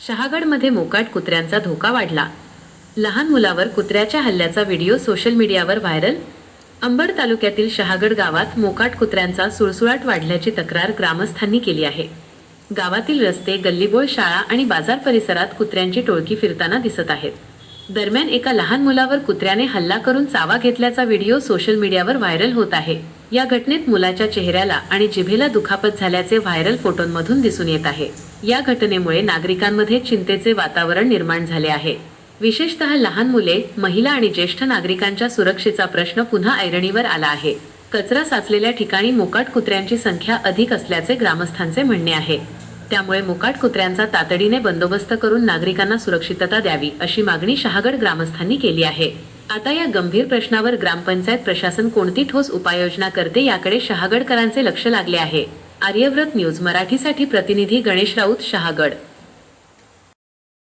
शहागडमध्ये मोकाट कुत्र्यांचा धोका वाढला. लहान मुलावर कुत्र्याच्या हल्ल्याचा व्हिडिओ सोशल मीडियावर व्हायरल. अंबड तालुक्यातील शहागड गावात मोकाट कुत्र्यांचा सुळसुळाट वाढल्याची तक्रार ग्रामस्थांनी केली आहे. गावातील रस्ते, गल्लीबोळ, शाळा आणि बाजार परिसरात कुत्र्यांची टोळकी फिरताना दिसत आहेत. दरम्यान एका लहान मुलावर कुत्र्याने हल्ला करून चावा घेतल्याचा व्हिडिओ सोशल मीडियावर व्हायरल होत आहे. या घटनेत मुलाच्या चेहऱ्याला आणि जिभेला दुखापत झाल्याचे व्हायरल फोटोंमधून दिसून येत आहे. या घटनेमुळे नागरिकांमध्ये चिंतेचे वातावरण निर्माण झाले आहे. विशेषतः लहान मुले, महिला आणि ज्येष्ठ नागरिकांच्या सुरक्षेचा प्रश्न पुन्हा ऐरणीवर आला आहे. कचरा साचलेल्या ठिकाणी मोकाट कुत्र्यांची संख्या अधिक असल्याचे ग्रामस्थांचे म्हणणे आहे. त्यामुळे मोकाट कुत्र्यांचा तातडीने बंदोबस्त करून नागरिकांना सुरक्षितता द्यावी, अशी मागणी शहागड ग्रामस्थांनी केली आहे. आता या गंभीर प्रश्नावर ग्रामपंचायत प्रशासन कोणती ठोस उपाययोजना करते याकडे शहागडकरांचे लक्ष लागले आहे. आर्यव्रत न्यूज मराठीसाठी प्रतिनिधी गणेश राऊत, शहागड.